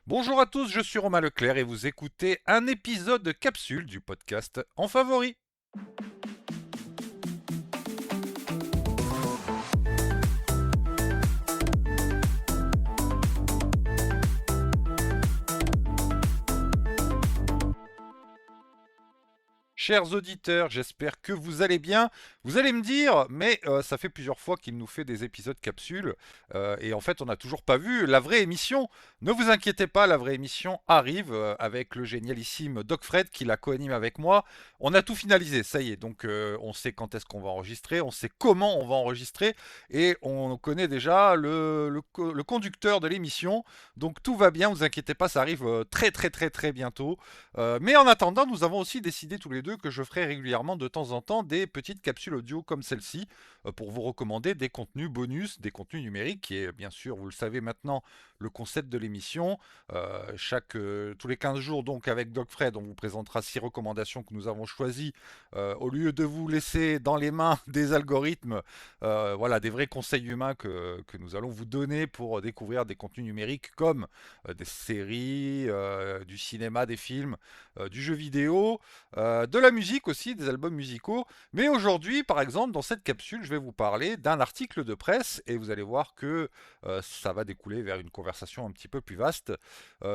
Bonjour à tous, je suis Romain Leclerc et vous écoutez un épisode de capsule du podcast En Favori. Chers auditeurs, j'espère que vous allez bien. Vous allez me dire, mais ça fait plusieurs fois qu'il nous fait des épisodes capsules et en fait on n'a toujours pas vu la vraie émission. Ne vous inquiétez pas, la vraie émission arrive avec le génialissime Doc Fred qui la co-anime avec moi. On a tout finalisé, ça y est, donc on sait quand est-ce qu'on va enregistrer, on sait comment on va enregistrer et on connaît déjà le conducteur de l'émission. Donc tout va bien, ne vous inquiétez pas, ça arrive très bientôt. Mais en attendant, nous avons aussi décidé tous les deux que je ferai régulièrement de temps en temps des petites capsules audio comme celle-ci pour vous recommander des contenus bonus, des contenus numériques, qui est bien sûr, vous le savez maintenant, le concept de l'émission. Tous les 15 jours, donc avec Doc Fred, on vous présentera 6 recommandations que nous avons choisies au lieu de vous laisser dans les mains des algorithmes, voilà, des vrais conseils humains que nous allons vous donner pour découvrir des contenus numériques comme des séries, du cinéma, des films, du jeu vidéo, de la musique aussi, des albums musicaux. Mais aujourd'hui, par exemple, dans cette capsule, je vais vous parler d'un article de presse et vous allez voir que ça va découler vers une conversation un petit peu plus vaste.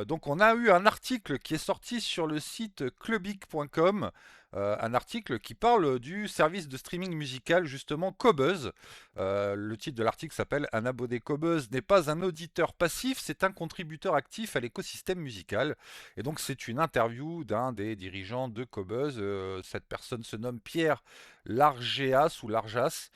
Donc on a eu un article qui est sorti sur le site clubic.com, un article qui parle du service de streaming musical justement Qobuz. Le titre de l'article s'appelle Un abonné Qobuz n'est pas un auditeur passif, c'est un contributeur actif à l'écosystème musical. Et donc c'est une interview d'un des dirigeants de Qobuz. Cette personne se nomme Pierre Largeas ou Larjas,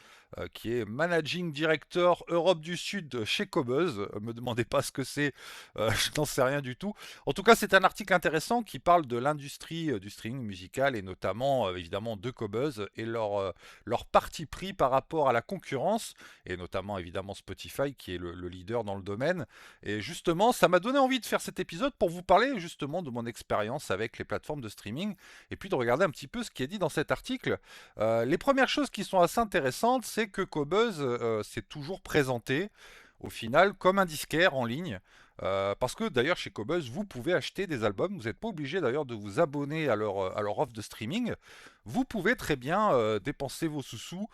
qui est Managing Director Europe du Sud chez Qobuz. Me demandez pas ce que c'est, je n'en sais rien du tout. En tout cas, c'est un article intéressant qui parle de l'industrie du streaming musical et notamment évidemment de Qobuz et leur parti pris par rapport à la concurrence et notamment évidemment Spotify qui est le leader dans le domaine. Et justement, ça m'a donné envie de faire cet épisode pour vous parler justement de mon expérience avec les plateformes de streaming et puis de regarder un petit peu ce qui est dit dans cet article. Les premières choses qui sont assez intéressantes, c'est que Qobuz s'est toujours présenté au final comme un disquaire en ligne. Parce que d'ailleurs chez Qobuz, vous pouvez acheter des albums, vous n'êtes pas obligé d'ailleurs de vous abonner à leur offre de streaming. Vous pouvez très bien dépenser vos sous-sous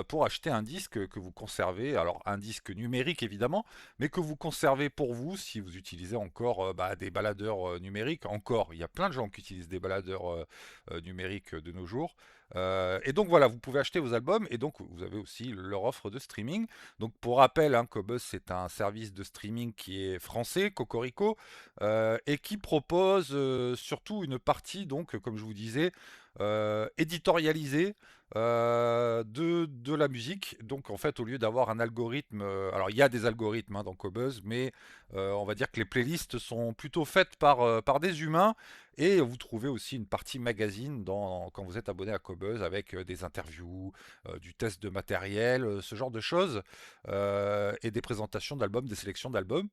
pour acheter un disque que vous conservez, alors un disque numérique évidemment, mais que vous conservez pour vous si vous utilisez encore des baladeurs numériques. Encore, il y a plein de gens qui utilisent des baladeurs numériques de nos jours. Et donc voilà, vous pouvez acheter vos albums et donc vous avez aussi leur offre de streaming. Donc pour rappel, hein, Qobuz c'est un service de streaming qui est français, Cocorico, et qui propose surtout une partie, donc comme je vous disais, éditorialisée de la musique. Donc en fait, au lieu d'avoir un algorithme, alors il y a des algorithmes hein, dans Qobuz, mais on va dire que les playlists sont plutôt faites par des humains. Et vous trouvez aussi une partie magazine quand vous êtes abonné à Qobuz avec des interviews, du test de matériel, ce genre de choses, et des présentations d'albums, des sélections d'albums.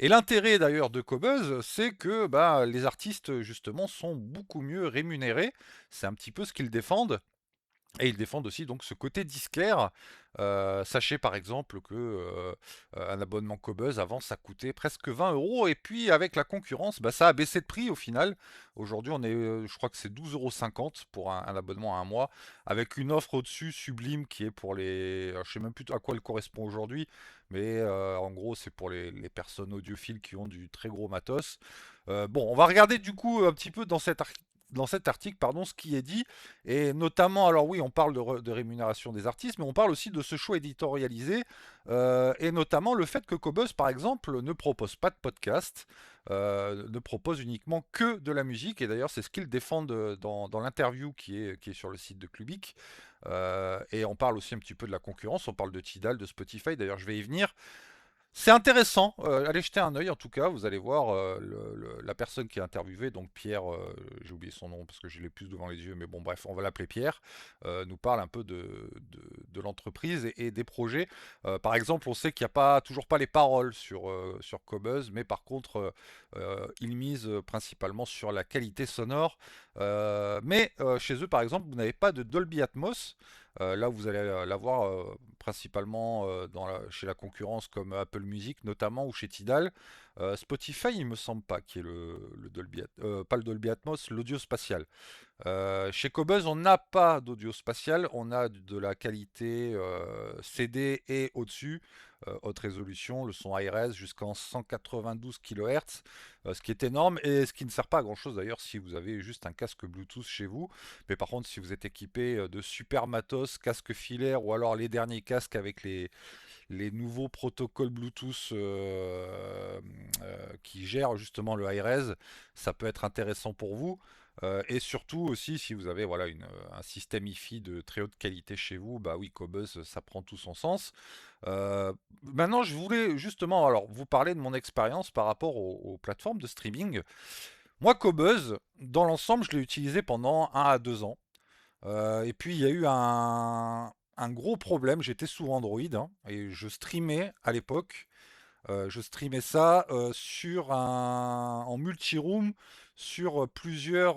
Et l'intérêt d'ailleurs de Qobuz, c'est que les artistes justement sont beaucoup mieux rémunérés. C'est un petit peu ce qu'ils défendent. Et ils défendent aussi donc ce côté disquaire. Sachez par exemple que un abonnement Qobuz avant ça coûtait presque 20 euros et puis avec la concurrence ça a baissé de prix au final. Aujourd'hui on est, je crois que c'est 12,50 € pour un abonnement à un mois avec une offre au-dessus sublime qui est pour les, alors, je sais même plus à quoi elle correspond aujourd'hui, mais en gros c'est pour les personnes audiophiles qui ont du très gros matos. Bon, on va regarder du coup un petit peu dans cet article, pardon, ce qui est dit, et notamment, alors oui, on parle de rémunération des artistes, mais on parle aussi de ce choix éditorialisé, et notamment le fait que Qobuz, par exemple, ne propose pas de podcast, ne propose uniquement que de la musique, et d'ailleurs c'est ce qu'ils défendent dans l'interview qui est sur le site de Clubic, et on parle aussi un petit peu de la concurrence, on parle de Tidal, de Spotify, d'ailleurs je vais y venir. C'est intéressant, allez jeter un œil en tout cas, vous allez voir la personne qui est interviewée, donc Pierre, j'ai oublié son nom parce que je l'ai plus devant les yeux, mais bon bref, on va l'appeler Pierre, nous parle un peu de l'entreprise et des projets. Par exemple, on sait qu'il n'y a toujours pas les paroles sur Qobuz, mais par contre, ils misent principalement sur la qualité sonore. Mais chez eux, par exemple, vous n'avez pas de Dolby Atmos. Là, vous allez l'avoir principalement chez la concurrence comme Apple Music notamment ou chez Tidal. Spotify, il me semble pas qui est le Dolby, pas le Dolby Atmos, l'audio spatial. Chez Qobuz, on n'a pas d'audio spatial, on a de la qualité CD et au-dessus, haute résolution, le son Hi-Res jusqu'en 192 kHz, ce qui est énorme et ce qui ne sert pas à grand-chose d'ailleurs si vous avez juste un casque Bluetooth chez vous. Mais par contre, si vous êtes équipé de super matos, casque filaire ou alors les derniers casques avec les nouveaux protocoles Bluetooth qui gèrent justement le Hi-Res, ça peut être intéressant pour vous. Et surtout aussi, si vous avez voilà, un système Hi-Fi de très haute qualité chez vous, bah oui, Qobuz, ça prend tout son sens. Maintenant, je voulais justement alors, vous parler de mon expérience par rapport aux plateformes de streaming. Moi, Qobuz, dans l'ensemble, je l'ai utilisé pendant 1 à 2 ans. Et puis, il y a eu un gros problème. J'étais sous Android hein, et je streamais à l'époque. Je streamais ça en multi-room sur plusieurs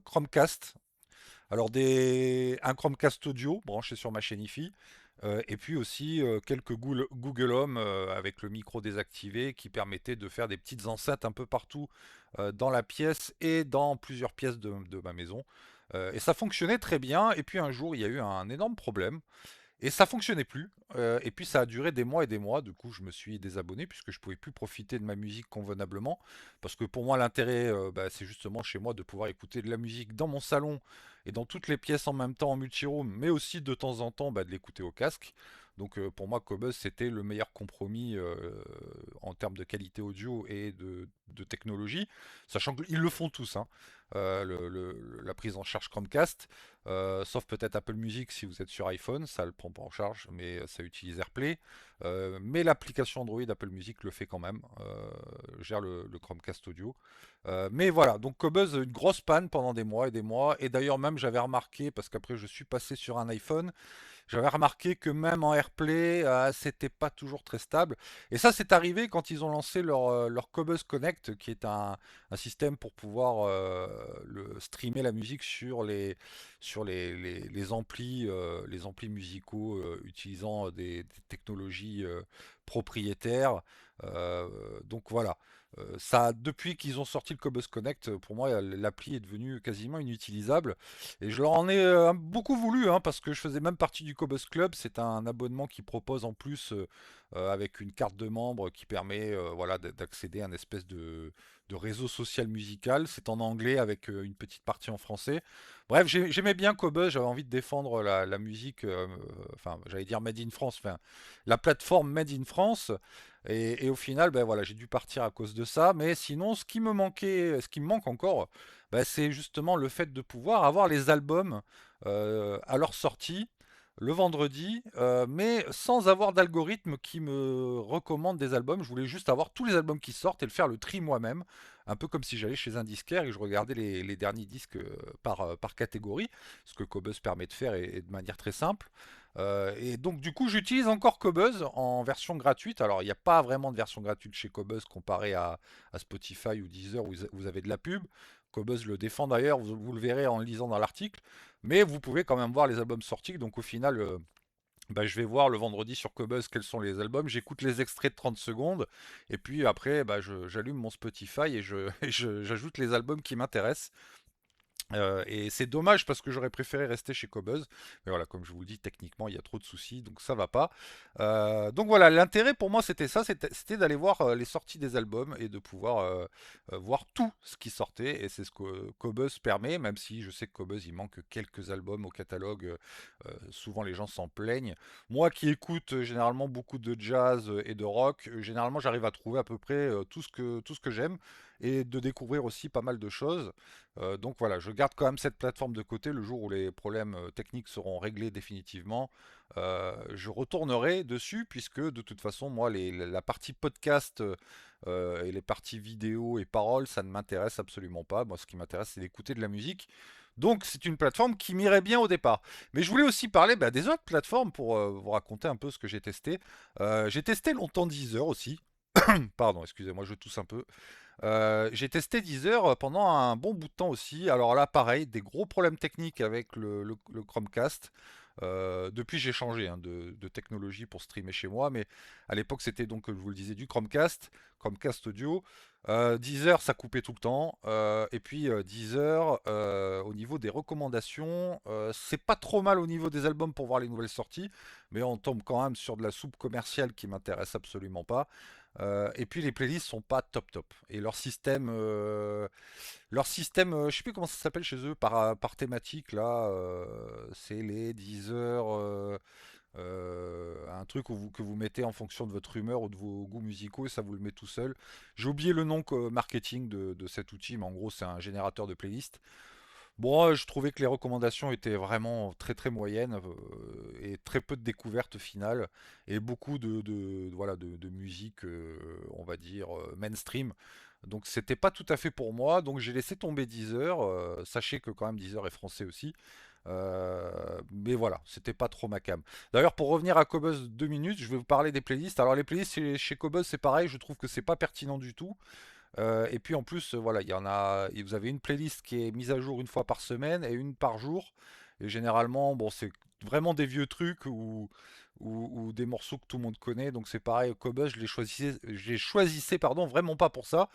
Chromecast. Alors un Chromecast audio branché sur ma chaîne Hi-Fi. Et puis aussi quelques Google Home avec le micro désactivé qui permettait de faire des petites enceintes un peu partout dans la pièce et dans plusieurs pièces de ma maison. Et ça fonctionnait très bien. Et puis un jour, il y a eu un énorme problème. Et ça fonctionnait plus. Et puis ça a duré des mois et des mois. Du coup, je me suis désabonné puisque je pouvais plus profiter de ma musique convenablement. Parce que pour moi, l'intérêt, bah, c'est justement chez moi de pouvoir écouter de la musique dans mon salon et dans toutes les pièces en même temps en multiroom, mais aussi de temps en temps bah, de l'écouter au casque. Donc pour moi, Qobuz, c'était le meilleur compromis en termes de qualité audio et de technologie, sachant qu'ils le font tous, hein. La prise en charge Chromecast, sauf peut-être Apple Music si vous êtes sur iPhone, ça le prend pas en charge, mais ça utilise AirPlay. Mais l'application Android Apple Music le fait quand même, gère le Chromecast audio. Mais voilà, donc Qobuz, une grosse panne pendant des mois et des mois. Et d'ailleurs même j'avais remarqué, parce qu'après je suis passé sur un iPhone, j'avais remarqué que même en AirPlay, c'était pas toujours très stable. Et ça, c'est arrivé quand ils ont lancé leur Qobuz Connect, qui est un système pour pouvoir streamer la musique sur les amplis musicaux utilisant des technologies propriétaires. Donc voilà. Depuis qu'ils ont sorti le Qobuz Connect, pour moi, l'appli est devenue quasiment inutilisable. Et je leur en ai beaucoup voulu, hein, parce que je faisais même partie du Cobus Club. C'est un abonnement qui propose en plus, avec une carte de membre qui permet voilà, d'accéder à une espèce de réseau social musical. C'est en anglais avec une petite partie en français. Bref, j'aimais bien Cobus, j'avais envie de défendre la musique, enfin j'allais dire Made in France, enfin la plateforme Made in France. Et au final, ben voilà, j'ai dû partir à cause de ça. Mais sinon, ce qui me manquait, ce qui me manque encore, bah, c'est justement le fait de pouvoir avoir les albums à leur sortie le vendredi, mais sans avoir d'algorithme qui me recommande des albums. Je voulais juste avoir tous les albums qui sortent et le faire le tri moi-même, un peu comme si j'allais chez un disquaire et je regardais les derniers disques par catégorie, ce que Qobuz permet de faire et de manière très simple. Et donc du coup j'utilise encore Qobuz en version gratuite. Alors il n'y a pas vraiment de version gratuite chez Qobuz comparé à Spotify ou Deezer où vous avez de la pub. Qobuz le défend d'ailleurs, vous le verrez en lisant dans l'article. Mais vous pouvez quand même voir les albums sortis. Donc au final, bah, je vais voir le vendredi sur Qobuz quels sont les albums. J'écoute les extraits de 30 secondes. Et puis après, bah, j'allume mon Spotify et j'ajoute les albums qui m'intéressent. Et c'est dommage parce que j'aurais préféré rester chez Qobuz. Mais voilà, comme je vous le dis, techniquement, il y a trop de soucis, donc ça va pas. Donc voilà, l'intérêt pour moi, c'était ça, c'était d'aller voir les sorties des albums et de pouvoir voir tout ce qui sortait. Et c'est ce que Qobuz permet, même si je sais que Qobuz, il manque quelques albums au catalogue. Souvent, les gens s'en plaignent. Moi qui écoute généralement beaucoup de jazz et de rock, généralement, j'arrive à trouver à peu près tout ce que j'aime et de découvrir aussi pas mal de choses. Donc voilà, je garde quand même cette plateforme de côté. Le jour où les problèmes techniques seront réglés définitivement, je retournerai dessus puisque de toute façon, moi, la partie podcast et les parties vidéo et paroles, ça ne m'intéresse absolument pas. Moi, ce qui m'intéresse, c'est d'écouter de la musique. Donc c'est une plateforme qui m'irait bien au départ. Mais je voulais aussi parler bah, des autres plateformes pour vous raconter un peu ce que j'ai testé. J'ai testé longtemps Deezer aussi. Pardon, excusez-moi, je tousse un peu. J'ai testé Deezer pendant un bon bout de temps aussi. Alors là, pareil, des gros problèmes techniques avec le Chromecast. Depuis, j'ai changé hein, de technologie pour streamer chez moi, mais à l'époque, c'était donc, comme je vous le disais, du Chromecast, Chromecast audio. Deezer, ça coupait tout le temps. Et puis Deezer, au niveau des recommandations, c'est pas trop mal au niveau des albums pour voir les nouvelles sorties, mais on tombe quand même sur de la soupe commerciale qui m'intéresse absolument pas. Et puis les playlists sont pas top top. Et je sais plus comment ça s'appelle chez eux par thématique là. C'est les 10 heures, un truc que vous mettez en fonction de votre humeur ou de vos goûts musicaux et ça vous le met tout seul. J'ai oublié le nom marketing de cet outil, mais en gros c'est un générateur de playlist. Bon, je trouvais que les recommandations étaient vraiment très très moyennes et très peu de découvertes finales et beaucoup voilà, de musique, on va dire, mainstream. Donc c'était pas tout à fait pour moi, donc j'ai laissé tomber Deezer. Sachez que quand même Deezer est français aussi. Mais voilà, c'était pas trop ma cam. D'ailleurs, pour revenir à Cobuzz 2 minutes, je vais vous parler des playlists. Alors les playlists chez Cobuzz c'est pareil, je trouve que c'est pas pertinent du tout. Et puis en plus, voilà, il y en a, et vous avez une playlist qui est mise à jour une fois par semaine et une par jour. Et généralement, bon, c'est vraiment des vieux trucs ou des morceaux que tout le monde connaît. Donc c'est pareil, Cobuzz, je les choisissais, pardon, vraiment pas pour ça.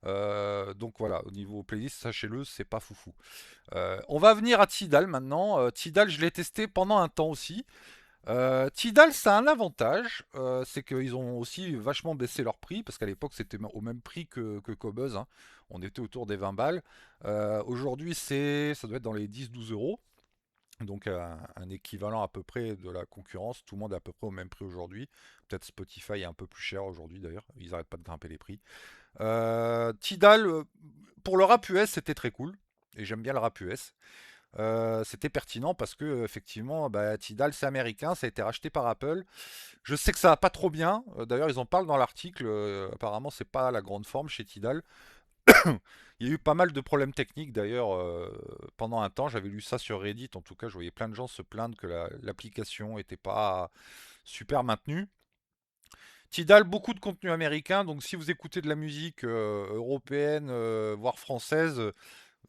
Donc voilà, au niveau playlist, sachez-le, c'est pas foufou. On va venir à Tidal maintenant. Tidal, je l'ai testé pendant un temps aussi. Tidal, ça a un avantage, c'est qu'ils ont aussi vachement baissé leur prix, parce qu'à l'époque c'était au même prix que Cobuzz, hein. On était autour des 20 balles. Aujourd'hui, ça doit être dans les 10-12 euros, donc un équivalent à peu près de la concurrence. Tout le monde est à peu près au même prix aujourd'hui. Peut-être Spotify est un peu plus cher aujourd'hui d'ailleurs, ils n'arrêtent pas de grimper les prix. Tidal, pour le rap US, c'était très cool, et j'aime bien le rap US. C'était pertinent parce que effectivement, bah, Tidal c'est américain, ça a été racheté par Apple. Je sais que ça va pas trop bien. D'ailleurs, ils en parlent dans l'article. Apparemment, c'est pas la grande forme chez Tidal. Il y a eu pas mal de problèmes techniques d'ailleurs pendant un temps. J'avais lu ça sur Reddit. En tout cas, je voyais plein de gens se plaindre que l'application était pas super maintenue. Tidal, beaucoup de contenu américain. Donc, si vous écoutez de la musique européenne, voire française,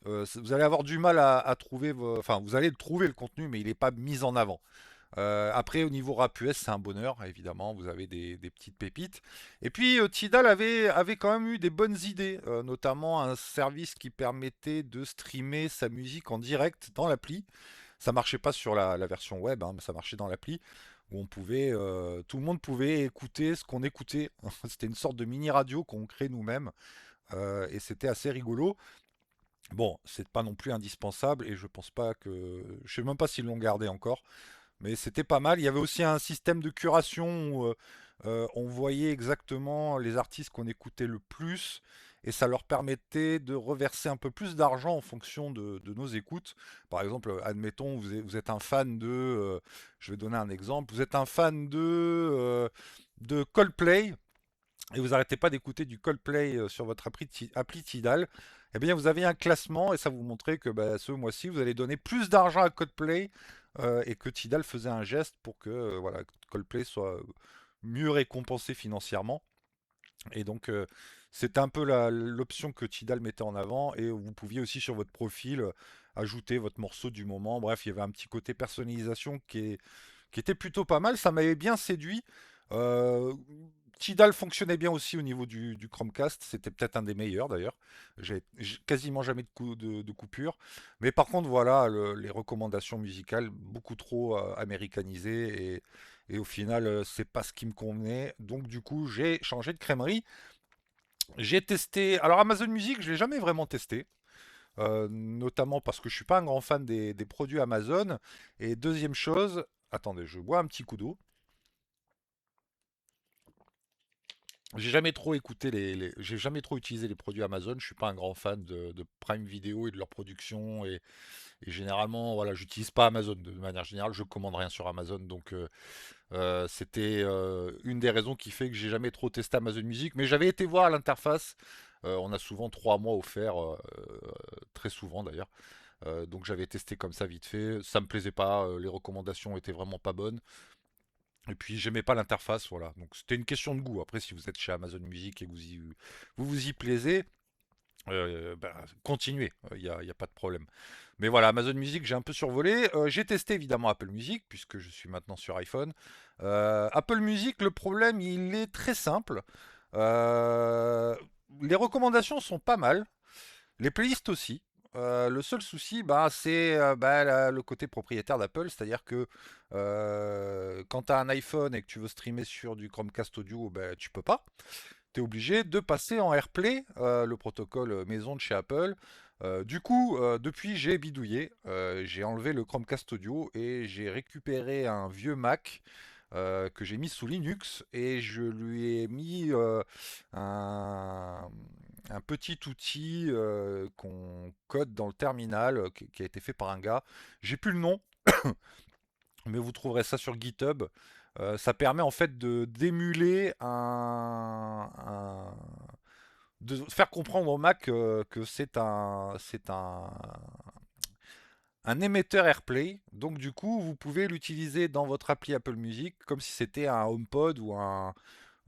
vous allez avoir du mal à trouver, enfin vous allez le trouver le contenu, mais il n'est pas mis en avant. Après, au niveau rap US, c'est un bonheur, évidemment, vous avez des petites pépites. Et puis, Tidal avait quand même eu des bonnes idées, notamment un service qui permettait de streamer sa musique en direct dans l'appli. Ça marchait pas sur la version web, hein, mais ça marchait dans l'appli, où tout le monde pouvait écouter ce qu'on écoutait. C'était une sorte de mini radio qu'on crée nous-mêmes, et c'était assez rigolo. Bon, c'est pas non plus indispensable et je pense pas que. Je sais même pas s'ils l'ont gardé encore, mais c'était pas mal. Il y avait aussi un système de curation où on voyait exactement les artistes qu'on écoutait le plus et ça leur permettait de reverser un peu plus d'argent en fonction de nos écoutes. Par exemple, admettons, vous êtes un fan je vais donner un exemple, vous êtes un fan de Coldplay et vous n'arrêtez pas d'écouter du Coldplay sur votre appli Tidal, eh bien vous avez un classement et ça vous montrait que bah, ce mois-ci vous allez donner plus d'argent à Coldplay et que Tidal faisait un geste pour que voilà, Coldplay soit mieux récompensé financièrement. Et donc c'était un peu l'option que Tidal mettait en avant et vous pouviez aussi sur votre profil ajouter votre morceau du moment. Bref, il y avait un petit côté personnalisation qui était plutôt pas mal. Ça m'avait bien séduit. Euh, Tidal fonctionnait bien aussi au niveau du Chromecast. C'était peut-être un des meilleurs d'ailleurs. J'ai quasiment jamais de coupure. Mais par contre, voilà, les recommandations musicales beaucoup trop américanisées et au final, c'est pas ce qui me convenait. Donc du coup, j'ai changé de crèmerie. J'ai testé. Alors Amazon Music, je l'ai jamais vraiment testé. Notamment parce que je suis pas un grand fan des produits Amazon. Et deuxième chose, attendez, je bois un petit coup d'eau. J'ai jamais trop écouté j'ai jamais trop utilisé les produits Amazon. Je suis pas un grand fan de Prime Video et de leur production et généralement, voilà, j'utilise pas Amazon de manière générale. Je commande rien sur Amazon, donc c'était une des raisons qui fait que j'ai jamais trop testé Amazon Music. Mais j'avais été voir l'interface. On a souvent 3 mois offerts, très souvent d'ailleurs. Donc j'avais testé comme ça vite fait. Ça me plaisait pas. Les recommandations étaient vraiment pas bonnes. Et puis j'aimais pas l'interface, voilà. Donc c'était une question de goût. Après, si vous êtes chez Amazon Music et que vous vous y plaisez, Continuez, y a pas de problème. Mais voilà, Amazon Music, j'ai un peu survolé. J'ai testé évidemment Apple Music, puisque je suis maintenant sur iPhone. Apple Music, le problème, il est très simple. Euh, les recommandations sont pas mal, les playlists aussi. Le seul souci, bah, c'est le côté propriétaire d'Apple, c'est-à-dire que quand tu as un iPhone et que tu veux streamer sur du Chromecast audio, bah, tu peux pas. Tu es obligé de passer en AirPlay, le protocole maison de chez Apple. Du coup, depuis, j'ai bidouillé. J'ai enlevé le Chromecast audio et j'ai récupéré un vieux Mac que j'ai mis sous Linux et je lui ai mis un, un petit outil qu'on code dans le terminal qui a été fait par un gars. J'ai plus le nom, mais vous trouverez ça sur GitHub. Ça permet en fait de d'émuler de faire comprendre au Mac que un émetteur AirPlay. Donc du coup, vous pouvez l'utiliser dans votre appli Apple Music comme si c'était un HomePod ou un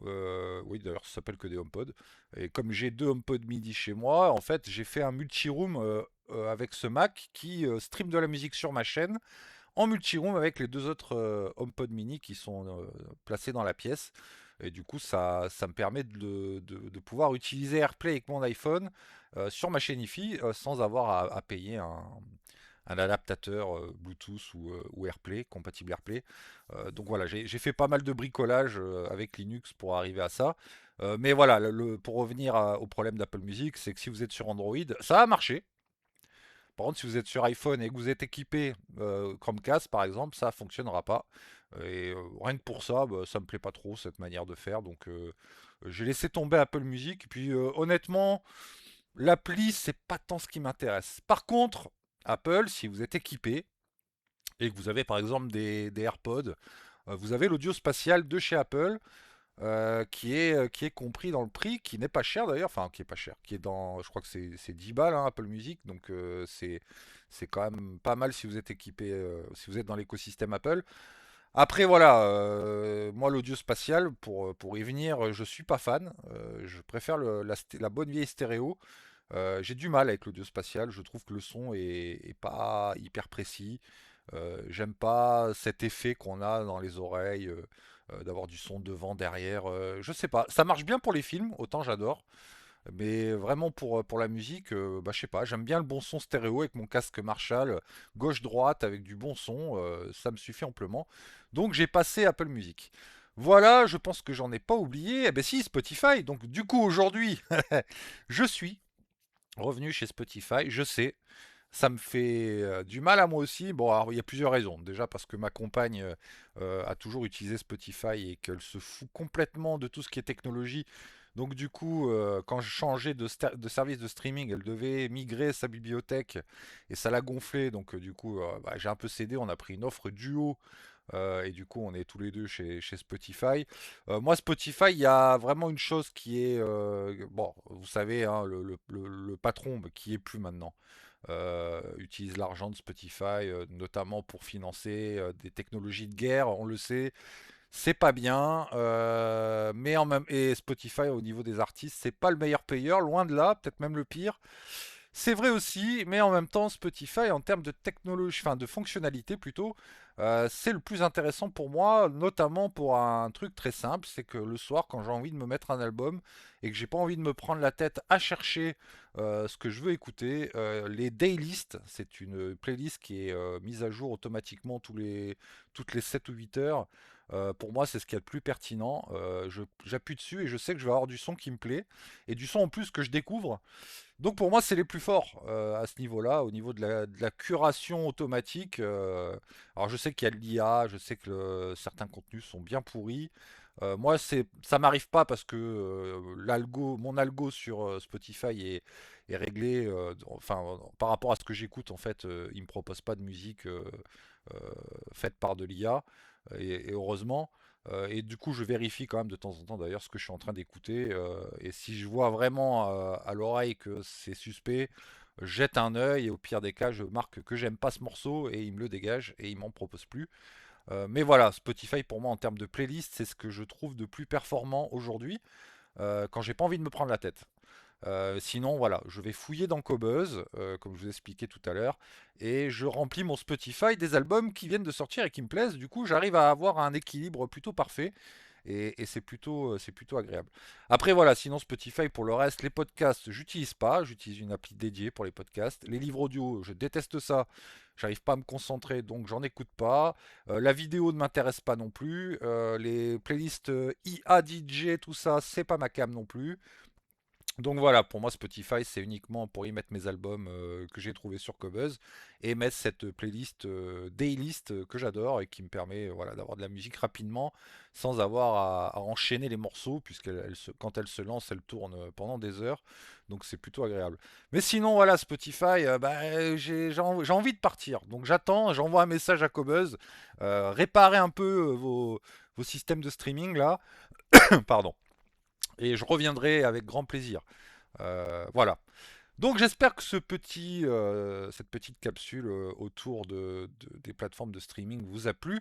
oui, d'ailleurs, ça s'appelle que des HomePod. Et comme j'ai deux HomePod MIDI chez moi, en fait, j'ai fait un multi-room avec ce Mac qui stream de la musique sur ma chaîne en multi-room avec les deux autres HomePod mini qui sont placés dans la pièce. Et du coup, ça me permet de pouvoir utiliser AirPlay avec mon iPhone sur ma chaîne IFI sans avoir à payer un adaptateur Bluetooth ou AirPlay, compatible AirPlay. Donc voilà, j'ai fait pas mal de bricolage avec Linux pour arriver à ça. Mais voilà, pour revenir au problème d'Apple Music, c'est que si vous êtes sur Android, ça a marché. Par contre, si vous êtes sur iPhone et que vous êtes équipé Chromecast par exemple, ça fonctionnera pas. Et rien que pour ça, bah, ça me plaît pas trop cette manière de faire. Donc j'ai laissé tomber Apple Music. Et puis honnêtement, l'appli c'est pas tant ce qui m'intéresse. Par contre, Apple, si vous êtes équipé et que vous avez par exemple des AirPods, vous avez l'audio spatial de chez Apple qui est compris dans le prix, qui n'est pas cher d'ailleurs, enfin qui est pas cher, qui est dans, je crois que c'est 10 balles hein, Apple Music, donc c'est quand même pas mal si vous êtes équipé, si vous êtes dans l'écosystème Apple. Après voilà, moi l'audio spatial, pour y venir, je suis pas fan, je préfère la bonne vieille stéréo. J'ai du mal avec l'audio spatial, je trouve que le son est pas hyper précis. J'aime pas cet effet qu'on a dans les oreilles, d'avoir du son devant, derrière. Je sais pas, ça marche bien pour les films, autant j'adore. Mais vraiment pour la musique, bah, je sais pas, j'aime bien le bon son stéréo avec mon casque Marshall, gauche-droite avec du bon son, ça me suffit amplement. Donc j'ai passé Apple Music. Voilà, je pense que j'en ai pas oublié. Eh ben si, Spotify. Donc du coup aujourd'hui, je suis revenu chez Spotify, je sais, ça me fait du mal à moi aussi. Bon, alors il y a plusieurs raisons. Déjà parce que ma compagne a toujours utilisé Spotify et qu'elle se fout complètement de tout ce qui est technologie. Donc du coup, quand je changeais de service de streaming, elle devait migrer sa bibliothèque et ça l'a gonflé. Donc du coup, bah, j'ai un peu cédé. On a pris une offre duo et du coup, on est tous les deux chez Spotify. Moi, Spotify, il y a vraiment une chose qui est... bon, vous savez, hein, le patron bah, qui est plus maintenant. Utilise l'argent de Spotify, notamment pour financer des technologies de guerre, on le sait. C'est pas bien, mais en même et Spotify au niveau des artistes, c'est pas le meilleur payeur, loin de là, peut-être même le pire. C'est vrai aussi, mais en même temps, Spotify, en termes de technologie, enfin de fonctionnalité plutôt, c'est le plus intéressant pour moi, notamment pour un truc très simple, c'est que le soir, quand j'ai envie de me mettre un album et que j'ai pas envie de me prendre la tête à chercher ce que je veux écouter, les daylists, c'est une playlist qui est mise à jour automatiquement toutes les 7 ou 8 heures. Pour moi, c'est ce qui est le plus pertinent. J'appuie dessus et je sais que je vais avoir du son qui me plaît et du son en plus que je découvre. Donc pour moi, c'est les plus forts à ce niveau-là, au niveau de la curation automatique. Alors je sais qu'il y a de l'IA, je sais que certains contenus sont bien pourris. Moi, ça m'arrive pas parce que mon algo sur Spotify est réglé. Enfin, par rapport à ce que j'écoute, en fait, il me propose pas de musique euh, faite par de l'IA. Et heureusement. Et du coup, je vérifie quand même de temps en temps d'ailleurs ce que je suis en train d'écouter. Et si je vois vraiment à l'oreille que c'est suspect, je jette un œil et au pire des cas, je marque que j'aime pas ce morceau et il me le dégage et il m'en propose plus. Mais voilà, Spotify pour moi en termes de playlist, c'est ce que je trouve de plus performant aujourd'hui quand j'ai pas envie de me prendre la tête. Sinon, voilà, je vais fouiller dans Cobuzz, comme je vous expliquais tout à l'heure, et je remplis mon Spotify des albums qui viennent de sortir et qui me plaisent. Du coup, j'arrive à avoir un équilibre plutôt parfait. Et c'est plutôt agréable. Après, voilà, sinon Spotify, pour le reste, les podcasts, j'utilise pas. J'utilise une appli dédiée pour les podcasts. Les livres audio, je déteste ça. J'arrive pas à me concentrer, donc j'en écoute pas. La vidéo ne m'intéresse pas non plus. Les playlists IA DJ, tout ça, c'est pas ma cam non plus. Donc voilà, pour moi Spotify c'est uniquement pour y mettre mes albums que j'ai trouvés sur Cobuzz et mettre cette playlist Daylist que j'adore et qui me permet voilà, d'avoir de la musique rapidement sans avoir à enchaîner les morceaux puisque quand elle se lance elle tourne pendant des heures donc c'est plutôt agréable. Mais sinon voilà Spotify bah, j'ai envie de partir donc j'envoie un message à Cobuzz, réparez un peu vos systèmes de streaming là, pardon, et je reviendrai avec grand plaisir. Voilà. Donc j'espère que cette petite capsule autour des plateformes de streaming vous a plu.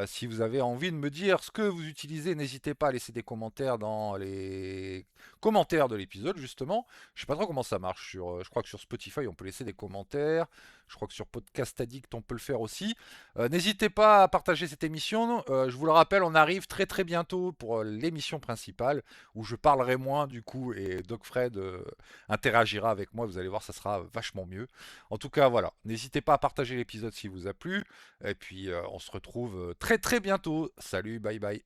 Si vous avez envie de me dire ce que vous utilisez, n'hésitez pas à laisser des commentaires dans les commentaires de l'épisode justement. Je sais pas trop comment ça marche je crois que sur Spotify on peut laisser des commentaires. Je crois que sur Podcast Addict on peut le faire aussi. N'hésitez pas à partager cette émission. Je vous le rappelle, on arrive très très bientôt pour l'émission principale où je parlerai moins du coup et Doc Fred interagira avec moi, vous allez voir, ça sera vachement mieux. En tout cas, voilà, n'hésitez pas à partager l'épisode s'il vous a plu, et puis on se retrouve très très bientôt. Salut, bye bye.